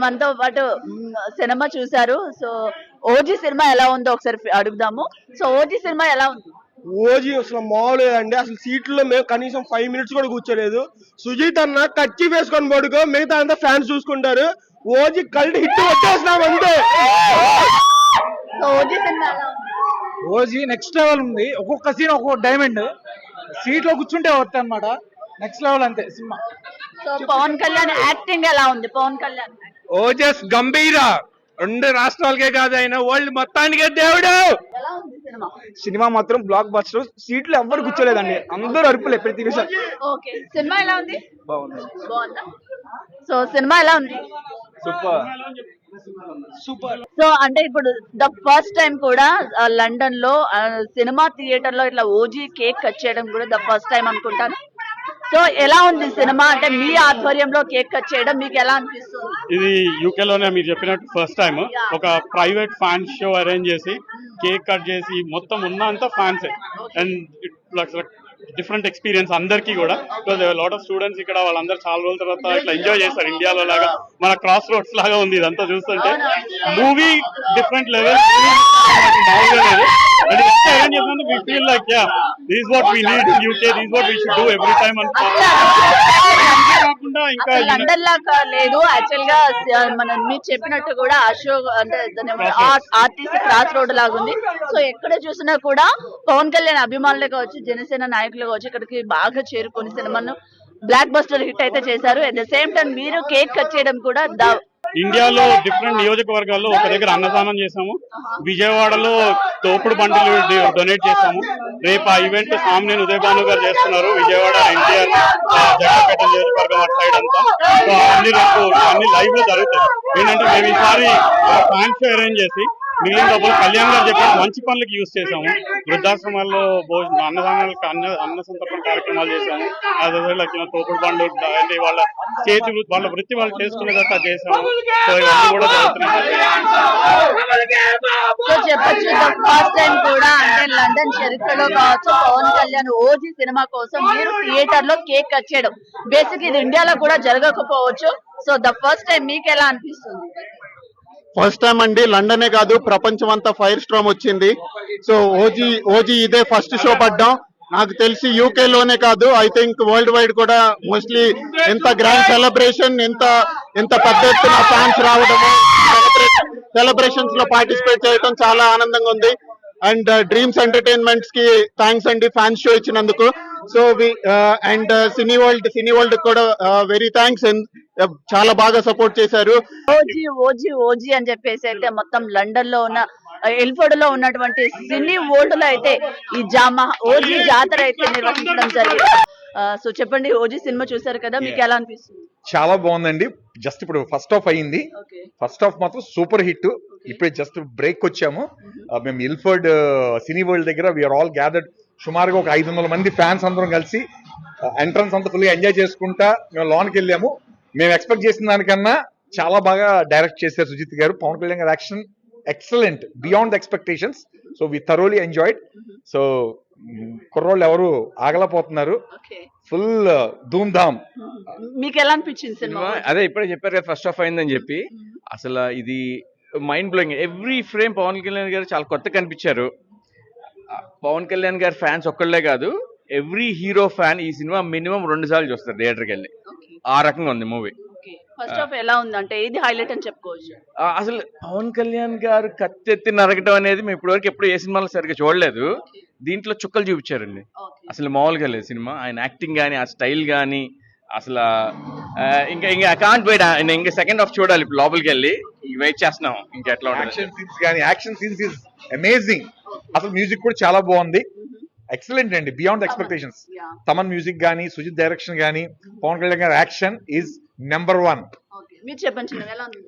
మనతో పాటు సినిమా చూసారు. సో ఓజీ సినిమా ఎలా ఉందో ఒకసారి అడుగుదాము. సో ఓజీ సినిమా ఎలా ఉంది? ఓజీ అసలు మామూలేదండి. అసలు సీట్లో మేము కనీసం 5 minutes కూడా కూర్చోలేదు. సుజీత్ అన్న కచ్చి వేసుకొని పడుకో, మిగతా అంతా ఫ్యాన్స్ చూసుకుంటారు. ఓజీ కల్ట్ హిట్ వచ్చేసినాం అంతే. సో ఓజీ సినిమా ఎలా ఉంది? ఓజీ నెక్స్ట్ లెవెల్ ఉంది. ఒక్కొక్క సీన్ ఒక్కొక్క డైమండ్. సీట్ లో కూర్చుంటే వస్తాయి అనమాట. నెక్స్ట్ లెవెల్ అంతే cinema. So Pawan Kalyan acting ఎలా ఉంది? పవన్ కళ్యాణ్ ఓజస్ గంభీర 2 రాష్ట్రాలకే కాదు, ఆయన వరల్డ్ మొత్తానికే దేవుడు. ఎలా ఉంది సినిమా? సినిమా మాత్రం బ్లాక్ బస్టర్. సీట్లు ఎవ్వరు కూర్చోలేదండి, అందరూ అరుపులే ప్రతి విషయం. ఓకే, సినిమా ఎలా ఉంది? బాగుంది. బాగుందా? సో సినిమా ఎలా ఉంది? Super super. సో అంటే ఇప్పుడు ద ఫస్ట్ టైం కూడా లండన్ లో సినిమా థియేటర్ లో ఇట్లా ఓజీ కేక్ కట్ చేయడం కూడా ద ఫస్ట్ టైం అనుకుంటాను. సో ఎలా ఉంది సినిమా? అంటే మీ ఆధ్వర్యంలో కేక్ కట్ చేయడం మీకు ఎలా అనిపిస్తుంది? ఇది యూకే లోనే మీరు చెప్పినట్టు ఫస్ట్ టైం ఒక ప్రైవేట్ ఫ్యాన్స్ షో అరేంజ్ చేసి కేక్ కట్ చేసి మొత్తం ఉన్నంత ఫ్యాన్స్ అండ్ డిఫరెంట్ ఎక్స్పీరియన్స్ అందరికీ కూడా. బికాజ్ లాట్ ఆఫ్ స్టూడెంట్స్ ఇక్కడ వాళ్ళందరూ చాలా రోజుల తర్వాత ఇట్లా ఎంజాయ్ చేస్తారు. ఇండియాలో లాగా మన క్రాస్ రోడ్స్ లాగా ఉంది ఇదంతా చూస్తుంటే. మూవీ డిఫరెంట్ లెవెల్, మామూలుగా లేదు. అండ్ ఇదంతా అరేంజ్ చేసినందుకు we feel like yeah this is what we need in UK, this is what we should do every time అని కాకుండా ఇంకా లండన్ లాగా లేదు. యాక్చువల్ గా మనం మీరు చెప్పినట్టు కూడా అశోక్ అంటే ఆర్టీసీ క్రాస్ రోడ్ లాగా ఉంది. సో ఎక్కడ చూసినా కూడా పవన్ కళ్యాణ్ అభిమానులు కావచ్చు, జనసేన నాయకులు కావచ్చు, ఇక్కడికి బాగా చేరుకుని సినిమాను బ్లాక్ బస్టర్ హిట్ అయితే చేశారు. అట్ ద సేమ్ టైం మీరు కేక్ కట్ చేయడం కూడా ఇండియాలో డిఫరెంట్ నియోజకవర్గాల్లో ఒక దగ్గర అన్నదానం చేసాము. విజయవాడలో తోపుడు బండ్లు డొనేట్ చేసాము. రేపు ఆ ఈవెంట్ సామినేని ఉదయభాను గారు చేస్తున్నారు. విజయవాడ ఎన్టీఆర్ జగన్పేట నియోజకవర్గం అటు సైడ్ అంతా. సో అన్ని రేపు అన్ని లైవ్ లో జరుగుతాయి. ఏంటంటే మేము ఈసారి ఫ్యాన్స్ షో అరేంజ్ చేసి మిగిలిన డబ్బులు కళ్యాణ్ గారు చెప్పిన మంచి పనులకు యూజ్ చేసాము. వృద్ధాశ్రమాల్లో అన్నదానాలకు అన్న సంతర్పణ కార్యక్రమాలు చేసాము. అదే తోపుడు బండ్లు అంటే వాళ్ళ చేతి వాళ్ళ వృత్తి వాళ్ళు చేసుకునేదాకా చేసాము. సో ఇవన్నీ కూడా జరుగుతున్నాయి. సో చెప్పచ్చు ఫస్ట్ టైం కూడా అంటే లండన్ చరిత్రలో కావచ్చు పవన్ కళ్యాణ్ ఓజీ సినిమా కోసం మీరు థియేటర్ లో కేక్ కట్ చేయడం బేసిక్ ఇది ఇండియాలో కూడా జరగకపోవచ్చు. సో ద ఫస్ట్ టైం మీకు ఎలా అనిపిస్తుంది? ఫస్ట్ టైం అండి, లండనే కాదు ప్రపంచం అంతా ఫైర్ స్ట్రామ్ వచ్చింది. సో ఓజీ ఇదే ఫస్ట్ షో పడ్డాం. నాకు తెలిసి యూకే లోనే కాదు, ఐ థింక్ వరల్డ్ వైడ్ కూడా మోస్ట్లీ ఎంత గ్రాండ్ సెలబ్రేషన్, ఎంత పెద్ద ఎత్తున ఫ్యాన్స్ రావడము, సెలబ్రేషన్స్ లో పార్టిసిపేట్ చేయడం చాలా ఆనందంగా ఉంది. అండ్ డ్రీమ్స్ ఎంటర్టైన్మెంట్స్ కి థ్యాంక్స్ అండి ఫ్యాన్స్ షో ఇచ్చినందుకు. సో అండ్ సినీ వరల్డ్ కూడా వెరీ థ్యాంక్స్, చాలా బాగా సపోర్ట్ చేశారు. ఓజీ ఓజీ ఓజీ అని చెప్పేసి అయితే మొత్తం లండన్ లో ఉన్న ఎల్ఫోర్డ్ లో ఉన్నటువంటి సినీ వరల్డ్ లో అయితే ఈ ఓజీ జాతర అయితే నిర్వహించడం జరిగింది. సో చెప్పండి, ఓజీ సినిమా చూసారు కదా, మీకు ఎలా అనిపిస్తుంది? చాలా బాగుందండి. జస్ట్ ఇప్పుడు ఫస్ట్ హాఫ్ అయ్యింది. ఫస్ట్ హాఫ్ మాత్రం సూపర్ హిట్. ఇప్పుడే జస్ట్ బ్రేక్ వచ్చాము. మేము ఇల్ఫర్డ్ సినీ వరల్డ్ దగ్గర వీఆర్ ఆల్ గ్యాదర్డ్. సుమారుగా ఒక 500 మంది ఫ్యాన్స్ అందరం కలిసి ఎంట్రన్స్ అంతా ఫుల్ ఎంజాయ్ చేసుకుంటా మేము లోన్కి వెళ్ళాము. మేము ఎక్స్పెక్ట్ చేసిన దానికన్నా చాలా బాగా డైరెక్ట్ చేశారు సుజిత్ గారు. పవన్ కళ్యాణ్ గారు action excellent, beyond the expectations. So we thoroughly enjoyed. So కుర్రోళ్ళు ఎవరు ఆగలేకపోతున్నారు, ఫుల్ ధూమ్ ధామ్. మీకు ఎలా అనిపించింది సినిమా? అదే ఇప్పుడే చెప్పారు కదా ఫస్ట్ హాఫ్ అయిందని చెప్పి. అసలు ఇది mind blowing. Every frame Pawan Kalyan గారు చాలా కొత్త కనిపించారు. పవన్ కళ్యాణ్ గారి ఫ్యాన్స్ ఒక్కళ్ళే కాదు, ఎవ్రీ హీరో ఫ్యాన్ ఈ సినిమా మినిమం 2 సార్లు చూస్తారు థియేటర్కి వెళ్ళి. ఆ రకంగా ఉంది మూవీ. ఫస్ట్ హాఫ్ ఎలా ఉంది అంటే ఇది హైలైట్ అని చెప్పుకోవచ్చు. అసలు పవన్ కళ్యాణ్ గారు కత్తెత్తి నరకటం అనేది మేము ఇప్పటివరకు ఎప్పుడు ఏ సినిమాలో సరిగ్గా చూడలేదు. దీంట్లో చుక్కలు చూపించారండి. అసలు మామూలుగా లేదు సినిమా. ఆయన యాక్టింగ్ కానీ ఆ స్టైల్ కానీ అసలు ఇంకా కాంట్ వెయిట్. ఇంకా సెకండ్ హాఫ్ చూడాలి ఇప్పుడు లోపలికి వెళ్ళి. వెయిట్ చేస్తున్నాం ఇంకా ఎట్లా ఉంటుంది. Action scenes is amazing. అసలు మ్యూజిక్ కూడా చాలా బాగుంది, ఎక్సలెంట్ అండి, బియాండ్ ఎక్స్పెక్టేషన్స్. తమన్ మ్యూజిక్ గానీ, సుజిత్ డైరెక్షన్ గానీ, పవన్ కళ్యాణ్ గారి యాక్షన్ ఈజ్ నెంబర్ 1. మీరు చెప్పండి ఎలా ఉంది?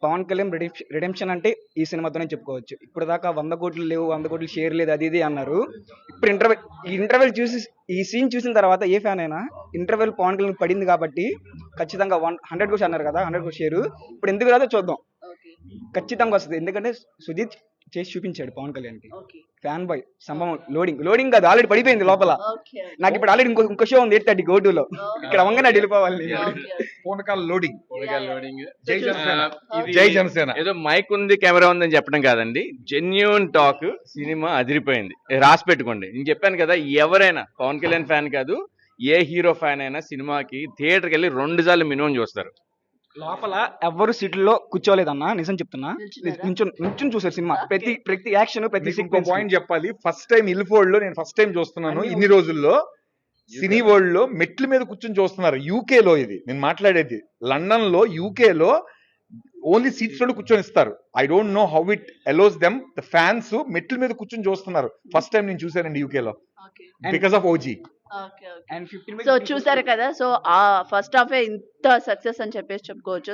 పవన్ కళ్యాణ్ రిడెంప్షన్ అంటే ఈ సినిమాతోనే చెప్పుకోవచ్చు. ఇప్పుడు దాకా 100 కోట్లు లేవు, 100 కోట్లు షేర్ లేదు, అది ఇది అన్నారు. ఇప్పుడు ఇంటర్వెల్ చూసి ఈ సీన్ చూసిన తర్వాత ఏ ఫ్యాన్ అయినా ఇంటర్వెల్ పవన్ కళ్యాణ్ పడింది కాబట్టి ఖచ్చితంగా 100 కోట్లు అన్నారు కదా, 100 కోట్లు షేరు ఇప్పుడు ఎందుకు రాదో చూద్దాం. ఖచ్చితంగా వస్తుంది. ఎందుకంటే సుజిత్ చేసి చూపించాడు పవన్ కళ్యాణ్ కి. ఫ్యాన్ బాయ్ సంభవం. లోడింగ్ కాదు, ఆల్రెడీ పడిపోయింది లోపల. నాకు ఇప్పుడు ఆల్రెడీ ఇంకో షో ఉంది 8:30 GO2 లో. ఇక్కడ వంగ వెళ్ళిపోవాలి. పూనకాల లోడింగ్. లోడింగ్. జై జనసేన. ఇది జై జనసేన. ఏదో మైక్ ఉంది కెమెరా ఉందని చెప్పడం కాదండి, జెన్యున్ టాక్. సినిమా అదిరిపోయింది, రాసి పెట్టుకోండి. నేను చెప్పాను కదా, ఎవరైనా పవన్ కళ్యాణ్ ఫ్యాన్ కాదు, ఏ హీరో ఫ్యాన్ అయినా సినిమాకి థియేటర్కి వెళ్ళి 2 సార్లు మినిమం చూస్తారు. లోపల ఎవ్వరు సీట్లలో కూర్చోలేదన్నా, నిజం చెప్తున్నా. నించుని చూసారు సినిమా, ప్రతి యాక్షన్, ప్రతి మీకు ఇంకో సీక్వెన్స్. పాయింట్ చెప్పాలి. ఫస్ట్ టైం ఇల్ఫోర్డ్ లో నేను ఫస్ట్ టైం చూస్తున్నాను ఇన్ని రోజుల్లో. సినీ వరల్డ్ లో మెట్ల మీద కూర్చొని చూస్తున్నారు. యూకే లో ఇది నేను మాట్లాడేది. లండన్ లో, యూకే లో ఓన్లీ సీట్స్ లో కూర్చొని ఇస్తారు. I don't know how it allows them. The fans మెట్ల మీద కూర్చొని చూస్తున్నారు. ఫస్ట్ టైం నేను చూసానండి యూకే లో, because of OG. And 15 so చూసారు కదా, సో ఆ ఫస్ట్ హాఫ్ ఇంత సక్సెస్ అని చెప్పేసి చెప్పుకోవచ్చు.